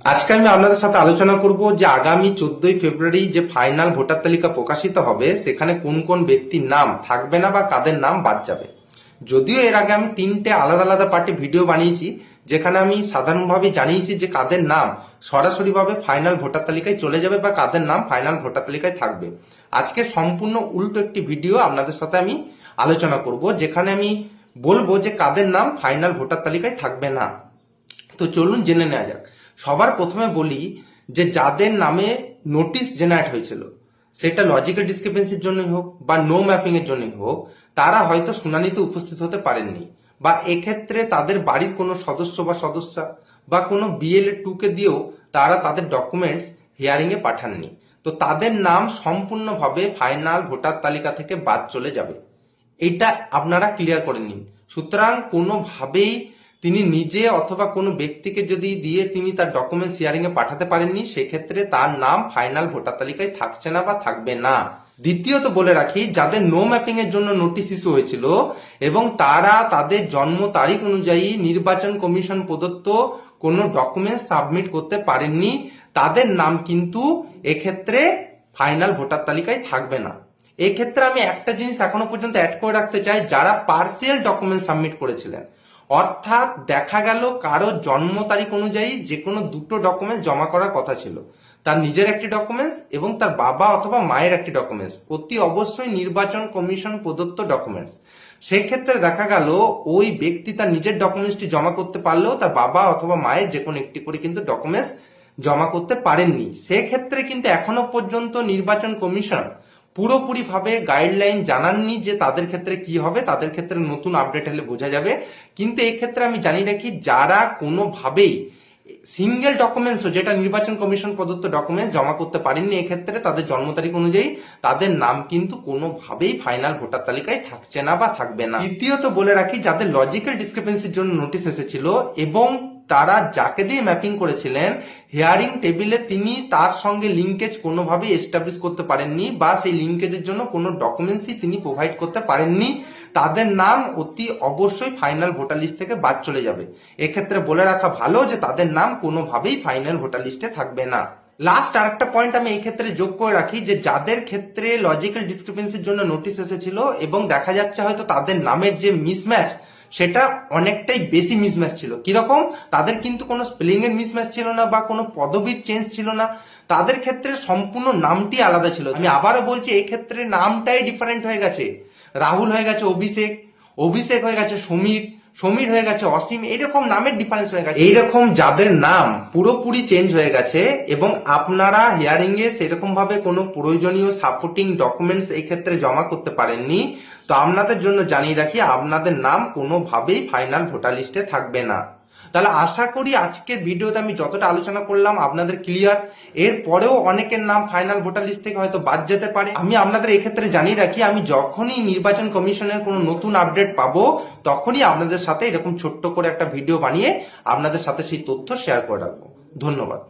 আজকে আমি আপনাদের সাথে আলোচনা করব যে আগামী 14ই ফেব্রুয়ারি যে ফাইনাল ভোটার তালিকা প্রকাশিত হবে সেখানে কোন কোন ব্যক্তির নাম থাকবে না বা কাদের নাম বাদ যাবে। যদিও এর আগে আমি 3টে আলাদা আলাদা পার্টে ভিডিও বানিয়েছি, যেখানে আমি সাধারণভাবে জানিয়েছি যে কাদের নাম সরাসরিভাবে ফাইনাল ভোটার তালিকায় চলে যাবে বা কাদের নাম ফাইনাল ভোটার তালিকায় থাকবে। আজকে সম্পূর্ণ উল্টো একটি ভিডিও আপনাদের সাথে আমি আলোচনা করব, যেখানে আমি বলবো যে কাদের নাম ফাইনাল ভোটার তালিকায় থাকবে না। তো চলুন জেনে নেওয়া যাক। সবার প্রথমে বলি যে যাদের নামে নোটিশ জেনারেট হয়েছিল, সেটা লজিক্যাল ডিসক্রিপেন্সির জন্যই হোক বা নো ম্যাপিং এর জন্যই হোক, তারা হয়তো শুনানিতে উপস্থিত হতে পারেননি, বা এক্ষেত্রে তাদের বাড়ির কোনো সদস্য বা সদস্যা বা কোনো বিএলএ 2 কে দিয়েও তারা তাদের ডকুমেন্টস হিয়ারিং এ পাঠাননি। তো তাদের নাম সম্পূর্ণভাবে ফাইনাল ভোটার তালিকা থেকে বাদ চলে যাবে। এইটা আপনারা ক্লিয়ার করে নিন। সুতরাং কোনোভাবেই তিনি নিজে অথবা কোনো ব্যক্তিকে যদি দিয়ে তিনি তার ডকুমেন্ট শেয়ারিং এ পাঠাতে পারেননি, সেক্ষেত্রে তার নাম ফাইনাল ভোটার তালিকায় থাকছে না বা থাকবে না। দ্বিতীয়ত বলে রাখি, যাদের নো ম্যাপিং এর জন্য নোটিশ ইস্যু হয়েছিল এবং তারা তাদের জন্ম তারিখ অনুযায়ী নির্বাচন কমিশন প্রদত্ত কোনো ডকুমেন্ট সাবমিট করতে পারেননি, তাদের নাম কিন্তু এক্ষেত্রে ফাইনাল ভোটার তালিকায় থাকবে না। এক্ষেত্রে আমি একটা জিনিস এখনো পর্যন্ত অ্যাড করে রাখতে চাই, যারা পার্সিয়াল ডকুমেন্ট সাবমিট করেছিলেন, অর্থাৎ দেখা গেল কারো জন্ম তারিখ অনুযায়ী যে কোনো দুটো ডকুমেন্টস জমা করার কথা ছিল, তার নিজের একটি ডকুমেন্টস এবং তার বাবা অথবা মায়ের একটি ডকুমেন্টস, অতি অবশ্যই নির্বাচন কমিশন প্রদত্ত ডকুমেন্টস। সেক্ষেত্রে দেখা গেল ওই ব্যক্তি তার নিজের ডকুমেন্টসটি জমা করতে পারলেও তার বাবা অথবা মায়ের যে কোনো একটি করে কিন্তু ডকুমেন্টস জমা করতে পারেননি। সেক্ষেত্রে কিন্তু এখনো পর্যন্ত নির্বাচন কমিশন পুরোপুরিভাবে গাইডলাইন জানাননি যে তাদের ক্ষেত্রে কি হবে, তাদের ক্ষেত্রে নতুন আপডেট হলে বোঝা যাবে। কিন্তু এক্ষেত্রে আমি জানি রাখি, যারা কোনোভাবেই সিঙ্গেল ডকুমেন্টসও যেটা নির্বাচন কমিশন প্রদত্ত ডকুমেন্টস জমা করতে পারেননি, এক্ষেত্রে তাদের জন্ম তারিখ অনুযায়ী তাদের নাম কিন্তু কোনোভাবেই ফাইনাল ভোটার তালিকায় থাকছে না বা থাকবে না। দ্বিতীয়ত বলে রাখি, যাদের লজিক্যাল ডিসক্রিপেন্সির জন্য নোটিশ এসেছিল এবং তারা যাকে দিয়ে ম্যাপিং করেছিলেন হিয়ারিং টেবিলে তিনি তার সঙ্গে লিঙ্কেজ কোনোভাবেই এস্টাবলিশ করতে পারেননি বা সেই লিঙ্কেজের জন্য কোনো ডকুমেন্টসই তিনি প্রোভাইড করতে পারেননি, তাদের নাম অতি অবশ্যই ফাইনাল ভোটার লিস্ট থেকে বাদ চলে যাবে। এক্ষেত্রে বলে রাখা ভালো যে তাদের নাম কোনোভাবেই ফাইনাল ভোটার লিস্টে থাকবে না। লাস্ট আরেকটা পয়েন্ট আমি এই ক্ষেত্রে যোগ করে রাখি, যে যাদের ক্ষেত্রে লজিক্যাল ডিসক্রিপেন্সির জন্য নোটিশ এসেছিল এবং দেখা যাচ্ছে হয়তো তাদের নামের যে মিসম্যাচ সেটা অনেকটাই বেশি মিসম্যাচ ছিল। কিরকম? তাদের কিন্তু কোনো স্পেলিং এর মিসম্যাচ ছিল না বা কোনো পদবীর চেঞ্জ ছিল না, তাদের ক্ষেত্রে সম্পূর্ণ নামটি আলাদা ছিল। আমি আবারও বলছি, এই ক্ষেত্রে নামটাই ডিফারেন্ট হয়ে গেছে। রাহুল হয়ে গেছে অভিষেক, অভিষেক হয়ে গেছে সমীর, সমীর হয়ে গেছে অসীম, এইরকম নামের ডিফারেন্স হয়ে গেছে। এইরকম যাদের নাম পুরোপুরি চেঞ্জ হয়ে গেছে এবং আপনারা হিয়ারিং এ সেরকম ভাবে কোনো প্রয়োজনীয় সাপোর্টিং ডকুমেন্টস এই ক্ষেত্রে জমা করতে পারেননি, তো আপনাদের জন্য জানিয়ে রাখি আপনাদের নাম কোনোভাবেই ফাইনাল ভোটার লিস্টে থাকবে না। তাহলে আশা করি আজকের ভিডিওতে আমি যতটা আলোচনা করলাম আপনাদের ক্লিয়ার। এর পরেও অনেকের নাম ফাইনাল ভোটার লিস্ট থেকে হয়তো বাদ যেতে পারে। আমি আপনাদের এক্ষেত্রে জানিয়ে রাখি, আমি যখনই নির্বাচন কমিশনের কোনো নতুন আপডেট পাবো তখনই আপনাদের সাথে এরকম ছোট্ট করে একটা ভিডিও বানিয়ে আপনাদের সাথে সেই তথ্য শেয়ার করে রাখবো। ধন্যবাদ।